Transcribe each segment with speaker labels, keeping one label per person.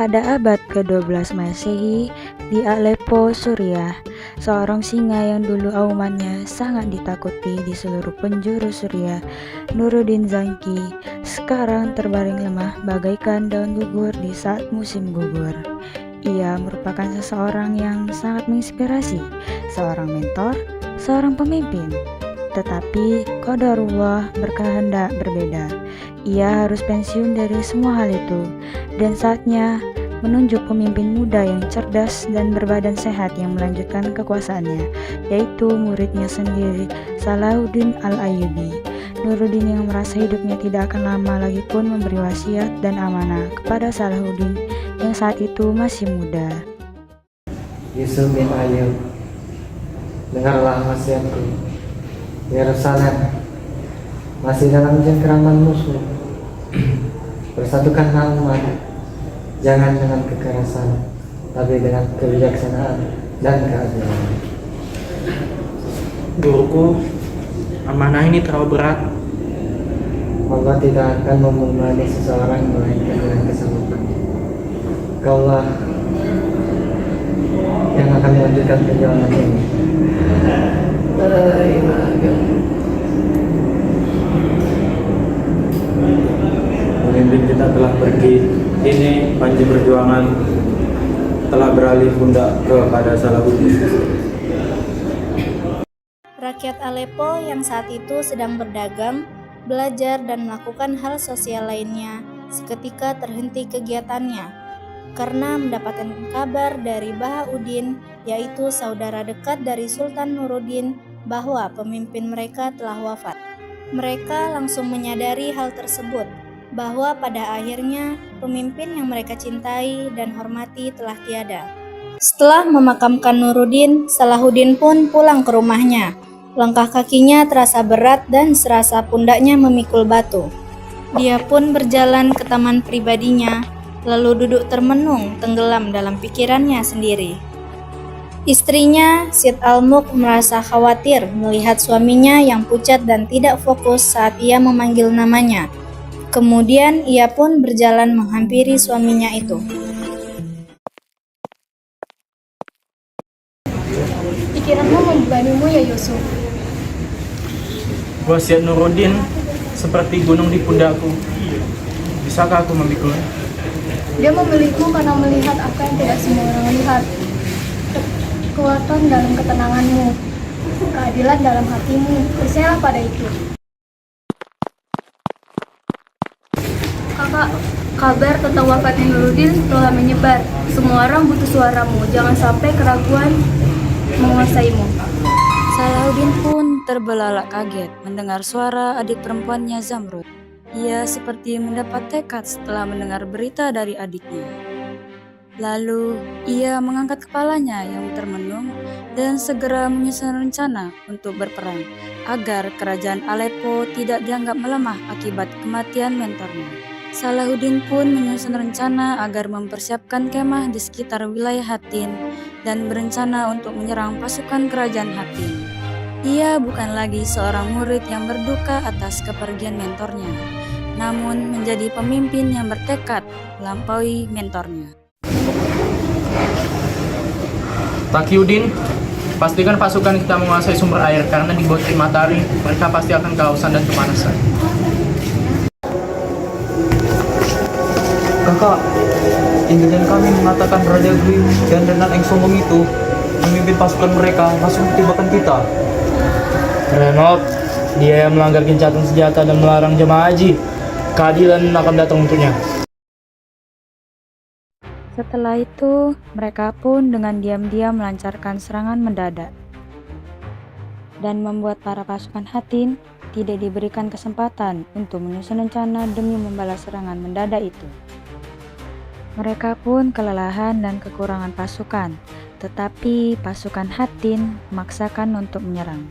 Speaker 1: Pada abad ke-12 Masehi, di Aleppo, Suriah, seorang singa yang dulu aumannya sangat ditakuti di seluruh penjuru Suriah, Nuruddin Zanki, sekarang terbaring lemah bagaikan daun gugur di saat musim gugur. Ia merupakan seseorang yang sangat menginspirasi, seorang mentor, seorang pemimpin. Tetapi qadarullah berkehendak berbeda. Ia harus pensiun dari semua hal itu, dan saatnya menunjuk pemimpin muda yang cerdas dan berbadan sehat yang melanjutkan kekuasaannya, yaitu muridnya sendiri, Salahuddin Al-Ayyubi. Nuruddin yang merasa hidupnya tidak akan lama lagi pun memberi wasiat dan amanah kepada Salahuddin yang saat itu masih muda.
Speaker 2: Yusuf bin Ayyub, dengarlah wasiatku. Yerusalem masih dalam cengkeraman musuh. Persatukan umat, jangan dengan kekerasan, tapi dengan kebijaksanaan dan keadilan.
Speaker 3: Guruku, amanah ini terlalu berat.
Speaker 2: Allah tidak akan membebani seseorang melainkan dengan kesanggupan. Kaulah yang akan melanjutkan perjalanan ini.
Speaker 3: Pemimpin kita telah pergi. Ini panji perjuangan telah beralih pundak kepada Salahuddin.
Speaker 4: Rakyat Aleppo yang saat itu sedang berdagang, belajar dan melakukan hal sosial lainnya seketika terhenti kegiatannya karena mendapatkan kabar dari Bahauddin, yaitu saudara dekat dari Sultan Nuruddin, bahwa pemimpin mereka telah wafat. Mereka langsung menyadari hal tersebut, bahwa pada akhirnya pemimpin yang mereka cintai dan hormati telah tiada. Setelah memakamkan Nuruddin, Salahuddin pun pulang ke rumahnya. Langkah kakinya terasa berat dan serasa pundaknya memikul batu. Dia pun berjalan ke taman pribadinya, lalu duduk termenung tenggelam dalam pikirannya sendiri. Istrinya, Sid Al-Mulk, merasa khawatir melihat suaminya yang pucat dan tidak fokus saat ia memanggil namanya. Kemudian ia pun berjalan menghampiri suaminya itu.
Speaker 5: Pikiranmu membebanimu ya Yusuf.
Speaker 3: Wasiat Nuruddin seperti gunung di pundakku. Bisakah aku memikulnya?
Speaker 5: Dia memilihmu karena melihat apa yang tidak semua orang lihat. Kekuatan dalam ketenanganmu, keadilan dalam hatimu, percayalah pada itu. Kakak, kabar tentang wafatnya Nuruddin telah menyebar. Semua orang butuh suaramu, jangan sampai keraguan menguasaimu.
Speaker 1: Salahuddin pun terbelalak kaget mendengar suara adik perempuannya Zamrud. Ia seperti mendapat tekad setelah mendengar berita dari adiknya. Lalu ia mengangkat kepalanya yang termenung dan segera menyusun rencana untuk berperang agar kerajaan Aleppo tidak dianggap melemah akibat kematian mentornya. Salahuddin pun menyusun rencana agar mempersiapkan kemah di sekitar wilayah Hattin dan berencana untuk menyerang pasukan kerajaan Hattin. Ia bukan lagi seorang murid yang berduka atas kepergian mentornya, namun menjadi pemimpin yang bertekad melampaui mentornya.
Speaker 3: Taqiyuddin, pastikan pasukan kita menguasai sumber air karena di bawah terik matahari mereka pasti akan kehausan dan kepanasan.
Speaker 6: Kakak, intelijen kami mengatakan Raja Gui dan Renan yang sombong itu memimpin pasukan mereka masuk ke jebakan kita.
Speaker 3: Renov, dia yang melanggar gencatan senjata dan melarang jemaah haji. Keadilan akan datang untuknya.
Speaker 1: Setelah itu, mereka pun dengan diam-diam melancarkan serangan mendadak dan membuat para pasukan Hattin tidak diberikan kesempatan untuk menyusun rencana demi membalas serangan mendadak itu. Mereka pun kelelahan dan kekurangan pasukan, tetapi pasukan Hattin memaksakan untuk menyerang.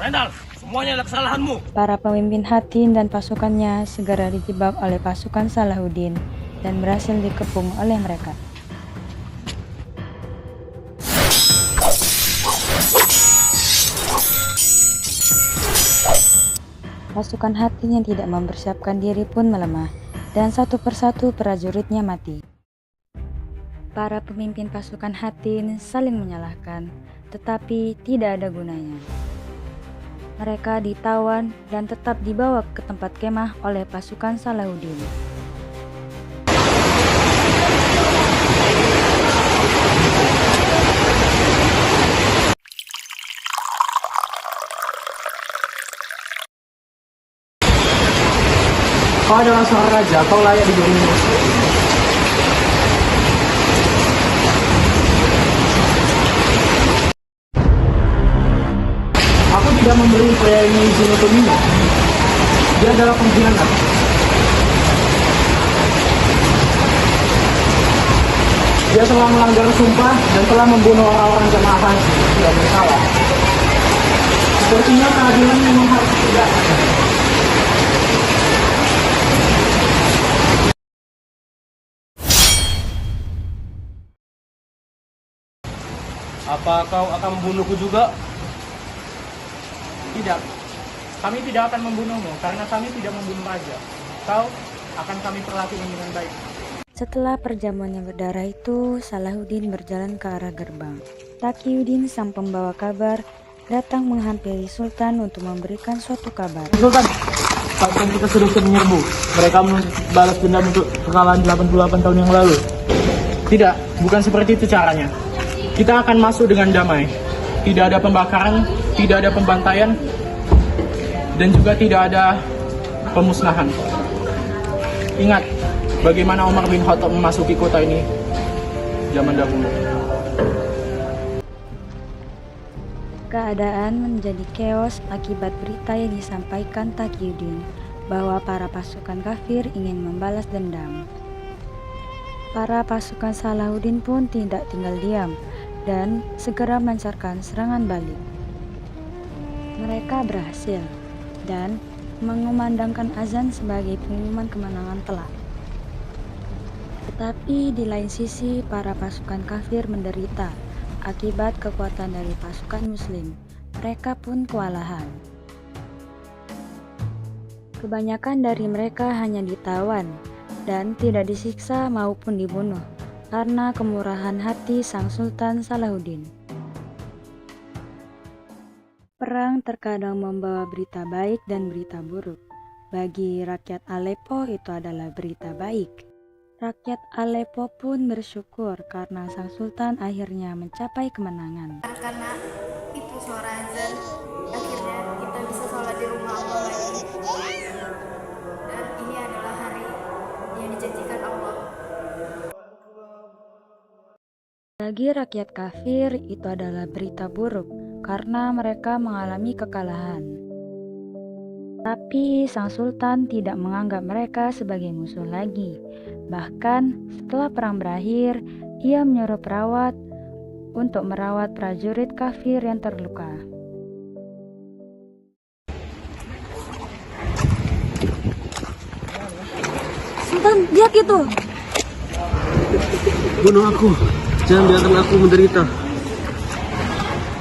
Speaker 7: Randall, semuanya adalah kesalahanmu.
Speaker 1: Para pemimpin Hattin dan pasukannya segera dijebak oleh pasukan Salahuddin dan berhasil dikepung oleh mereka. Pasukan Hattin yang tidak mempersiapkan diri pun melemah, dan satu persatu prajuritnya mati. Para pemimpin pasukan Hattin saling menyalahkan, tetapi tidak ada gunanya. Mereka ditawan dan tetap dibawa ke tempat kemah oleh pasukan Salahuddin.
Speaker 3: Kau adalah seorang raja, kau layak diberi musuh. Aku tidak memberi pria ini izin untuk minum. Dia adalah pengkhianat. Dia telah melanggar sumpah dan telah membunuh orang-orang jemaah haji yang tidak bersalah. Sepertinya keadilan memang harus ditegakkan.
Speaker 6: Apa kau akan membunuhku juga?
Speaker 3: Tidak, kami tidak akan membunuhmu karena kami tidak membunuh raja. Kau akan kami perlakukan dengan baik.
Speaker 1: Setelah perjamuan yang berdarah itu, Salahuddin berjalan ke arah gerbang. Taqiyuddin, sang pembawa kabar, datang menghampiri Sultan untuk memberikan suatu kabar.
Speaker 3: Sultan, pasukan kita sudah menyerbu. Mereka balas dendam untuk kekalahan 88 tahun yang lalu. Tidak, bukan seperti itu caranya. Kita akan masuk dengan damai. Tidak ada pembakaran, tidak ada pembantaian, dan juga tidak ada pemusnahan. Ingat, bagaimana Umar bin Khattab memasuki kota ini zaman dahulu.
Speaker 1: Keadaan menjadi keos akibat berita yang disampaikan Taqiyuddin bahwa para pasukan kafir ingin membalas dendam. Para pasukan Salahuddin pun tidak tinggal diam dan segera melancarkan serangan balik. Mereka berhasil dan mengumandangkan azan sebagai pengumuman kemenangan telak. Tetapi di lain sisi, para pasukan kafir menderita akibat kekuatan dari pasukan muslim. Mereka pun kewalahan. Kebanyakan dari mereka hanya ditawan dan tidak disiksa maupun dibunuh karena kemurahan hati sang Sultan Salahuddin. Perang terkadang membawa berita baik dan berita buruk. Bagi rakyat Aleppo itu adalah berita baik. Rakyat Aleppo pun bersyukur karena sang Sultan akhirnya mencapai kemenangan.
Speaker 4: Karena itu suara azan, akhirnya kita bisa sholat di rumah Allah lagi. Dan ini adalah hari yang dijanjikan Allah.
Speaker 1: Bagi rakyat kafir itu adalah berita buruk karena mereka mengalami kekalahan. Tapi sang Sultan tidak menganggap mereka sebagai musuh lagi. Bahkan setelah perang berakhir, ia menyuruh perawat untuk merawat prajurit kafir yang terluka.
Speaker 8: Sultan, lihat itu.
Speaker 7: Bunuh aku. Jangan biarkan aku menderita.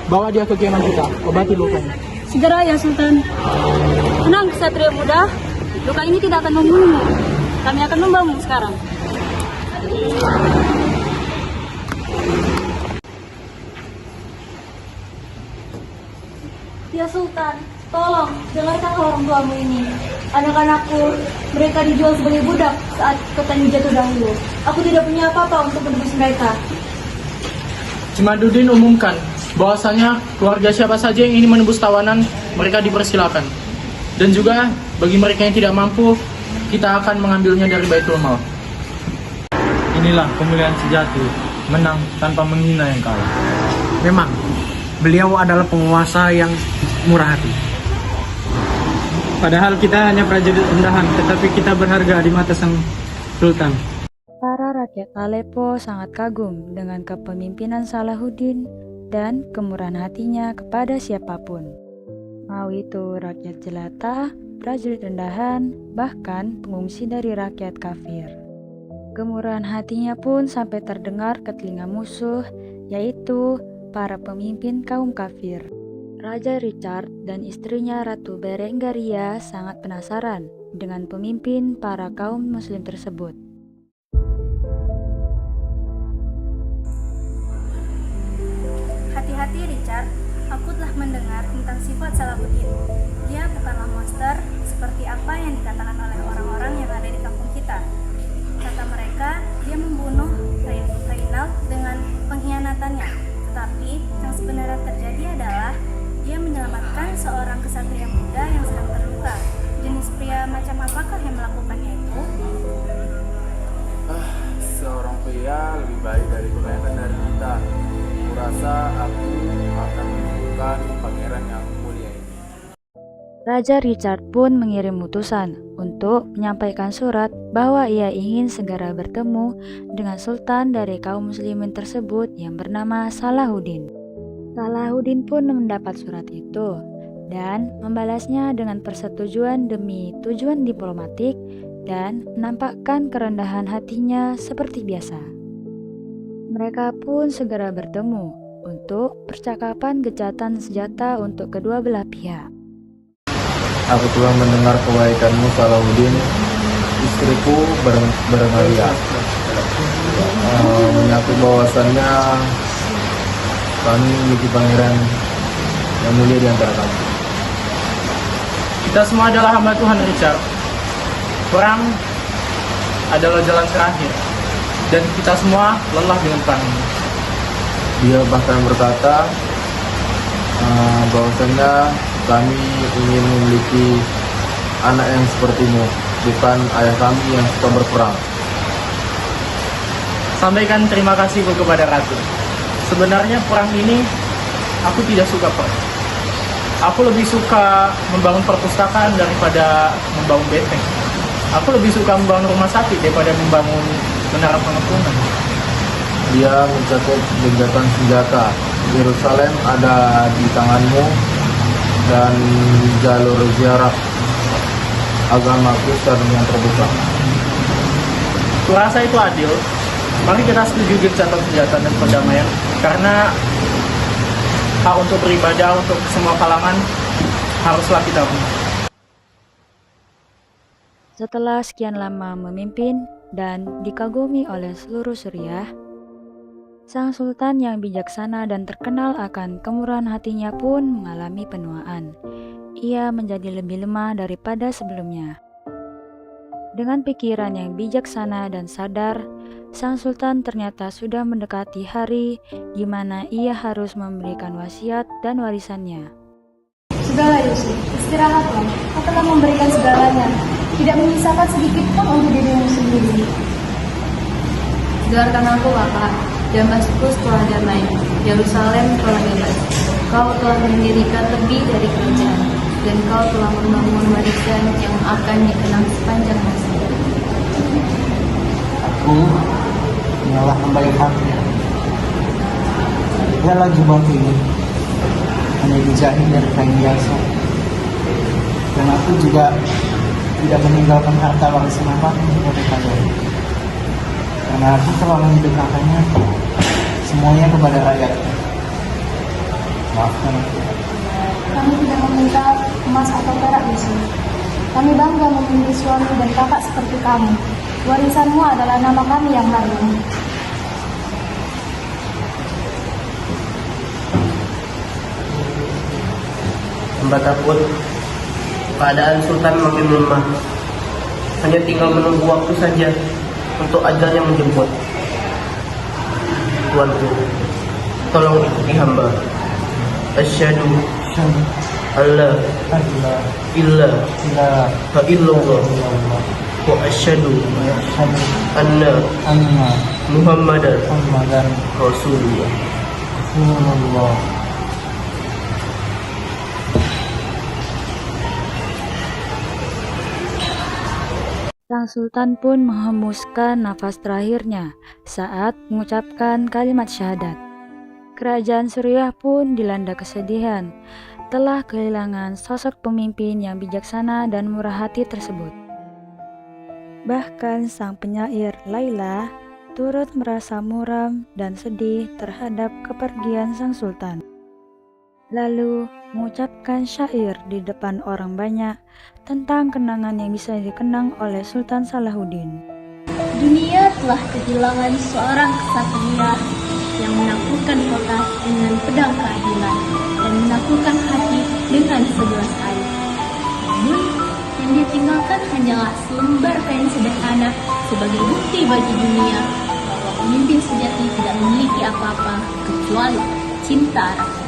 Speaker 3: Bawa dia ke kemah kita, obati lukanya.
Speaker 8: Segera ya Sultan. Tenang Ksatria muda, luka ini tidak akan membunuhmu. Kami akan membawamu sekarang. Ya Sultan, tolong dengarkanlah orang tuamu ini. Anak-anakku, mereka dijual sebagai budak saat petani jatuh dahulu. Aku tidak punya apa-apa untuk menebus mereka.
Speaker 3: Jamaluddin umumkan bahwasanya keluarga siapa saja yang ingin menembus tawanan, mereka dipersilakan. Dan juga bagi mereka yang tidak mampu, kita akan mengambilnya dari Baitul Mal.
Speaker 6: Inilah kemuliaan sejati, menang tanpa menghina yang kalah.
Speaker 2: Memang, beliau adalah penguasa yang murah hati. Padahal kita hanya prajurit rendahan, tetapi kita berharga di mata sang Sultan.
Speaker 1: Para rakyat Aleppo sangat kagum dengan kepemimpinan Salahuddin dan kemurahan hatinya kepada siapapun. Mau itu rakyat jelata, prajurit rendahan, bahkan pengungsi dari rakyat kafir. Kemurahan hatinya pun sampai terdengar ke telinga musuh, yaitu para pemimpin kaum kafir. Raja Richard dan istrinya Ratu Berengaria sangat penasaran dengan pemimpin para kaum muslim tersebut.
Speaker 4: Hati-hati Richard, aku telah mendengar tentang sifat Salahuddin. Dia bukanlah monster seperti apa yang dikatakan oleh orang-orang yang ada di kampung kita. Kata mereka, dia membunuh Reynald dengan pengkhianatannya. Tetapi yang sebenarnya terjadi adalah dia menyelamatkan seorang kesatria muda yang sedang terluka. Jenis pria macam apakah yang melakukannya itu?
Speaker 9: Seorang pria lebih baik dari kebanyakan dari kita. Kurasa aku akan menemukan pangeran yang mulia ini.
Speaker 1: Raja Richard pun mengirim utusan untuk menyampaikan surat bahwa ia ingin segera bertemu dengan sultan dari kaum muslimin tersebut yang bernama Salahuddin. Salahuddin pun mendapat surat itu dan membalasnya dengan persetujuan demi tujuan diplomatik dan menampakkan kerendahan hatinya seperti biasa. Mereka pun segera bertemu untuk percakapan gencatan senjata untuk kedua belah pihak.
Speaker 6: Aku telah mendengar kebaikanmu Salahuddin, istriku Berengaria. Menyatu bahwasannya kami memiliki pangeran yang mulia di antara kami.
Speaker 3: Kita semua adalah hamba Tuhan Richard. Perang adalah jalan terakhir, dan kita semua lelah dengan perang ini.
Speaker 6: Dia bahkan berkata bahwasannya kami ingin memiliki anak yang sepertimu, bukan ayah kami yang suka berperang.
Speaker 3: Sampaikan terima kasihku kepada Ratu. Sebenarnya perang ini aku tidak suka perang. Aku lebih suka membangun perpustakaan daripada membangun benteng. Aku lebih suka membangun rumah sakit daripada membangun menara pengepungan.
Speaker 6: Dia mencakup gencatan senjata. Yerusalem ada di tanganmu dan jalur ziarah agama Kristen yang terbuka.
Speaker 3: Kurasa itu adil. Mari kita setuju gencatan senjata dan perdamaian, karena hak untuk beribadah untuk semua kalangan haruslah kita punya.
Speaker 1: Setelah sekian lama memimpin dan dikagumi oleh seluruh Suriah, sang sultan yang bijaksana dan terkenal akan kemurahan hatinya pun mengalami penuaan. Ia menjadi lebih lemah daripada sebelumnya. Dengan pikiran yang bijaksana dan sadar, sang sultan ternyata sudah mendekati hari di mana ia harus memberikan wasiat dan warisannya.
Speaker 5: Sudahlah Yusuf, istirahatlah. Kau telah memberikan segalanya, tidak menyisakan sedikit pun untuk dirimu sendiri.
Speaker 8: Dengarkan aku, Bapak. Damaskus telah damai, Yerusalem telah bebas. Kau telah mendirikan lebih dari kerajaan, dan kau telah membangun warisan yang akan dikenang sepanjang masa.
Speaker 2: Aku ialah hamba yang fakir. Ialah jubah ini hanya dijahit dari kain biasa. Dan aku juga tidak meninggalkan harta warisan apapun kepada kalian. Karena aku telah memberitakannya semuanya kepada rakyat. Maafkan aku.
Speaker 5: Kami tidak meminta emas atau perak, Yusuf. Kami bangga memiliki suami dan kakak seperti kamu. Warisanmu adalah nama kami yang lain.
Speaker 7: Hamba takut keadaan Sultan makin lemah. Hanya tinggal menunggu waktu saja untuk ajalnya menjemput. Tuanku, tolong ikuti hamba. Asyhadu alla ilaha illallah wa asyhadu anna Muhammadan Rasulullah.
Speaker 1: Sang sultan pun menghembuskan nafas terakhirnya saat mengucapkan kalimat syahadat. Kerajaan Suriah pun dilanda kesedihan, telah kehilangan sosok pemimpin yang bijaksana dan murah hati tersebut. Bahkan sang penyair Laila turut merasa muram dan sedih terhadap kepergian sang sultan. lalu mengucapkan syair di depan orang banyak tentang kenangan yang bisa dikenang oleh Sultan Salahuddin.
Speaker 5: Dunia telah kehilangan seorang ksatria yang menaklukkan kota dengan pedang keadilan dan menaklukkan hati dengan segelas air. Namun, yang ditinggalkan hanyalah selembar kain sederhana sebagai bukti bagi dunia bahwa pemimpin sejati tidak memiliki apa-apa kecuali cinta rakyat.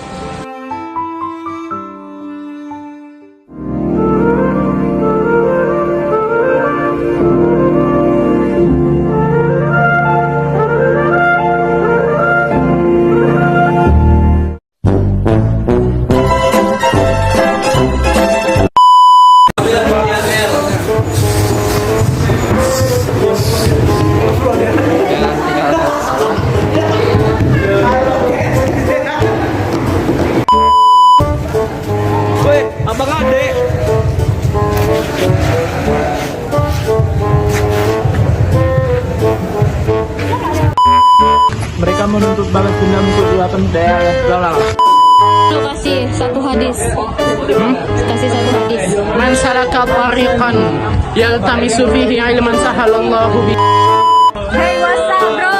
Speaker 3: Mereka menuntut balas dendam untuk 8 daerah.
Speaker 8: Lu kasih satu hadis. Kasih satu hadis.
Speaker 3: Man salaka tariqan yaltamisu fihi ilman sahalallahu bi.
Speaker 8: Hey, what's up, bro?